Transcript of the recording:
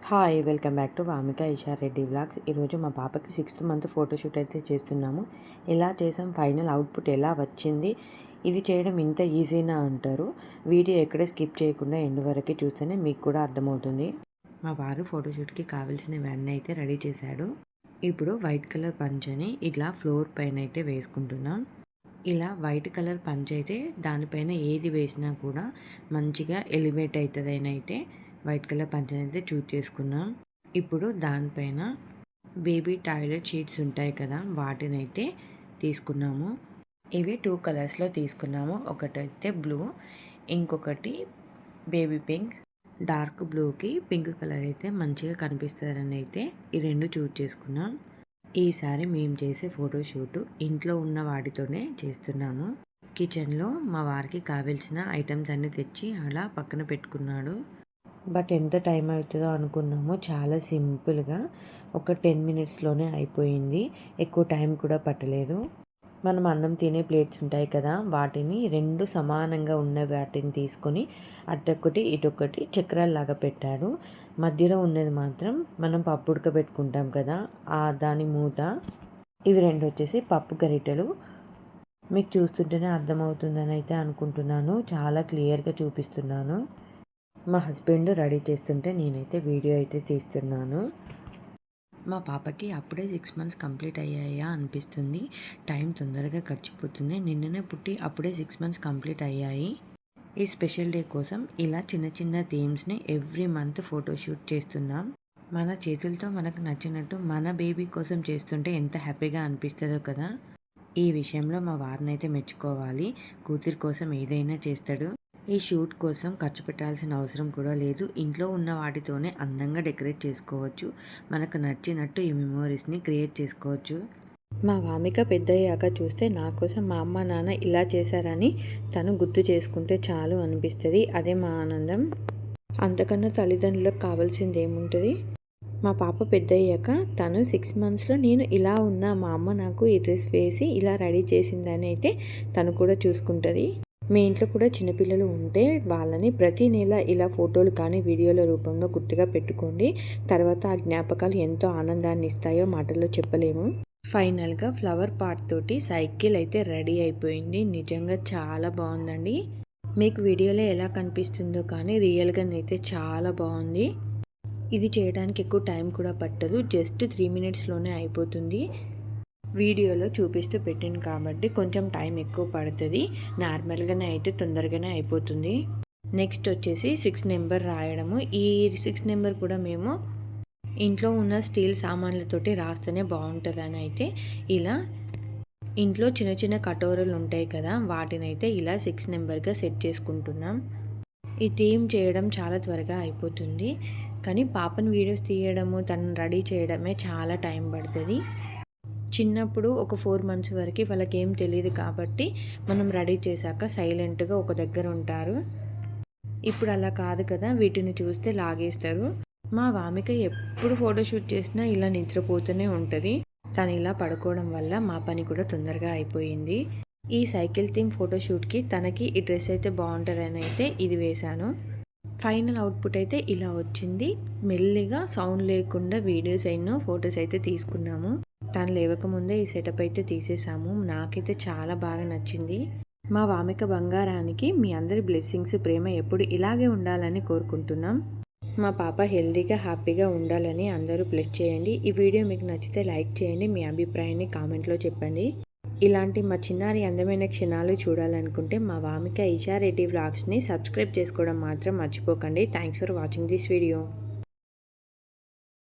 Hi welcome back to Vamika Isha Reddy vlogs. ఈరోజు మా పాపకి 6th మంత్ ఫోటోషూట్ అయితే చేస్తున్నాము. ఎలా చేసాం, ఫైనల్ అవుట్పుట్ ఎలా వచ్చింది, ఇది చేయడం ఇంత ఈజీనా అంటారు. వీడియో ఎక్కడ స్కిప్ చేయకుండా ఎండ్ వరకు చూస్తేనే మీకు కూడా అర్థమవుతుంది. మా వారు ఫోటోషూట్కి కావాల్సినవన్నీ అయితే రెడీ చేశాడు. ఇప్పుడు వైట్ కలర్ పంచని ఇలా ఫ్లోర్ పైన అయితే వేసుకుంటున్నాం. ఇలా వైట్ కలర్ పంచ్ అయితే దానిపైన ఏది వేసినా కూడా మంచిగా ఎలివేట్ అవుతుందని అయితే వైట్ కలర్ పంచని అయితే చూస్ చేసుకున్నాం. ఇప్పుడు దానిపైన బేబీ టాయిలెట్ షీట్స్ ఉంటాయి కదా, వాటిని అయితే తీసుకున్నాము. ఇవి 2 కలర్స్లో తీసుకున్నాము. ఒకటైతే బ్లూ, ఇంకొకటి బేబీ పింక్. డార్క్ బ్లూకి పింక్ కలర్ అయితే మంచిగా కనిపిస్తుందని అయితే ఈ రెండు చూస్ చేసుకున్నాం. ఈసారి మేము చేసే ఫోటోషూట్ ఇంట్లో ఉన్న వాటితోనే చేస్తున్నాము. కిచెన్లో మా వారికి కావాల్సిన ఐటమ్స్ అన్నీ తెచ్చి అలా పక్కన పెట్టుకున్నాడు. బట్ ఎంత టైం అవుతుందో అనుకున్నాము, చాలా సింపుల్గా ఒక 10 మినిట్స్లోనే అయిపోయింది. ఎక్కువ టైం కూడా పట్టలేదు. మనం అన్నం తినే ప్లేట్స్ ఉంటాయి కదా, వాటిని 2 సమానంగా ఉన్న వాటిని తీసుకొని అటొక్కటి ఇటొక్కటి చక్రాల్లాగా పెట్టాడు. మధ్యలో ఉన్నది మాత్రం మనం పప్పు ఉడకబెట్టుకుంటాం కదా, దాని మూత. ఇవి 2 వచ్చేసి పప్పు గరిటెలు. మీకు చూస్తుంటేనే అర్థమవుతుందని అయితే అనుకుంటున్నాను, చాలా క్లియర్గా చూపిస్తున్నాను. మా హస్బెండ్ రెడీ చేస్తుంటే నేనైతే వీడియో అయితే తీస్తున్నాను. మా పాపకి అప్పుడే 6 మంత్స్ కంప్లీట్ అయ్యాయా అనిపిస్తుంది. టైం తొందరగా గడిచిపోతుంది. నిన్ననే పుట్టి అప్పుడే 6 మంత్స్ కంప్లీట్ అయ్యాయి. ఈ స్పెషల్ డే కోసం ఇలా చిన్న చిన్న థీమ్స్ని ఎవ్రీ మంత్ ఫోటోషూట్ చేస్తున్నాం. మన చేతులతో మనకు నచ్చినట్టు మన బేబీ కోసం చేస్తుంటే ఎంత హ్యాపీగా అనిపిస్తుందో కదా. ఈ విషయంలో మా వారిని అయితే మెచ్చుకోవాలి. కూతురి కోసం ఏదైనా చేస్తాడు. ఈ షూట్ కోసం ఖర్చు పెట్టాల్సిన అవసరం కూడా లేదు. ఇంట్లో ఉన్న వాటితోనే అందంగా డెకరేట్ చేసుకోవచ్చు. మనకు నచ్చినట్టు ఈ మెమోరీస్ని క్రియేట్ చేసుకోవచ్చు. మా వామిక పెద్దయ్యాక చూస్తే నా కోసం మా అమ్మ నాన్న ఇలా చేశారని తను గుర్తు చేసుకుంటే చాలు అనిపిస్తుంది. అదే మా ఆనందం. అంతకన్నా తల్లిదండ్రులకు కావాల్సింది ఏముంటుంది. మా పాప పెద్దయ్యాక తను 6 మంత్స్లో నేను ఇలా ఉన్నా, మా అమ్మ నాకు ఈ డ్రెస్ వేసి ఇలా రెడీ చేసిందని అయితే తను కూడా చూసుకుంటుంది. మీ ఇంట్లో కూడా చిన్నపిల్లలు ఉంటే వాళ్ళని ప్రతి నెల ఇలా ఫోటోలు కానీ వీడియోల రూపంలో గుర్తుగా పెట్టుకోండి. తర్వాత ఆ జ్ఞాపకాలు ఎంతో ఆనందాన్ని ఇస్తాయో మాటల్లో చెప్పలేము. ఫైనల్గా ఫ్లవర్ పార్ట్ తోటి సైకిల్ అయితే రెడీ అయిపోయింది. నిజంగా చాలా బాగుందండి. మీకు వీడియోలో ఎలా కనిపిస్తుందో కానీ రియల్గానైతే చాలా బాగుంది. ఇది చేయడానికి ఎక్కువ టైం కూడా పట్టదు, జస్ట్ 3 మినిట్స్లోనే అయిపోతుంది. వీడియోలో చూపిస్తూ పెట్టింది కాబట్టి కొంచెం టైం ఎక్కువ పడుతుంది. నార్మల్గానే అయితే తొందరగానే అయిపోతుంది. నెక్స్ట్ వచ్చేసి 6 నెంబర్ రాయడము. ఈ 6 నెంబర్ కూడా మేము ఇంట్లో ఉన్న స్టీల్ సామాన్లతోటి రాస్తేనే బాగుంటుందని అయితే ఇలా ఇంట్లో చిన్న చిన్న కటోరలు ఉంటాయి కదా, వాటినైతే ఇలా 6 నెంబర్గా సెట్ చేసుకుంటున్నాం. ఈ థీమ్ చేయడం చాలా త్వరగా అయిపోతుంది, కానీ పాపను వీడియోస్ తీయడము, తనను రెడీ చేయడమే చాలా టైం పడుతుంది. చిన్నప్పుడు ఒక 4 మంత్స్ వరకు వాళ్ళకి ఏం తెలియదు కాబట్టి మనం రెడీ చేశాక సైలెంట్గా ఒక దగ్గర ఉంటారు. ఇప్పుడు అలా కాదు కదా, వీటిని చూస్తే లాగేస్తారు. మా వామిక ఎప్పుడు ఫోటోషూట్ చేసినా ఇలా నిద్రపోతూనే ఉంటుంది. తను ఇలా పడుకోవడం వల్ల మా పని కూడా తొందరగా అయిపోయింది. ఈ సైకిల్ థీమ్ ఫోటోషూట్కి తనకి ఈ డ్రెస్ అయితే బాగుంటుందని అయితే ఇది వేశాను. ఫైనల్ అవుట్పుట్ అయితే ఇలా వచ్చింది. మెల్లిగా సౌండ్ లేకుండా వీడియోస్ అయినా ఫొటోస్ అయితే తీసుకున్నాము. తను లేవకముందే ఈ సెటప్ అయితే తీసేసాము. నాకైతే చాలా బాగా నచ్చింది. మా వామిక బంగారానికి మీ అందరి బ్లెస్సింగ్స్, ప్రేమ ఎప్పుడు ఇలాగే ఉండాలని కోరుకుంటున్నాం. మా పాప హెల్తీగా హ్యాపీగా ఉండాలని అందరూ బ్లెస్ చేయండి. ఈ వీడియో మీకు నచ్చితే లైక్ చేయండి. మీ అభిప్రాయాన్ని కామెంట్లో చెప్పండి. ఇలాంటి మా చిన్నారి అందమైన క్షణాలు చూడాలనుకుంటే మా వామిక ఇషా రెడ్డి వ్లాగ్స్ని సబ్స్క్రైబ్ చేసుకోవడం మాత్రం మర్చిపోకండి. Thanks for watching this video.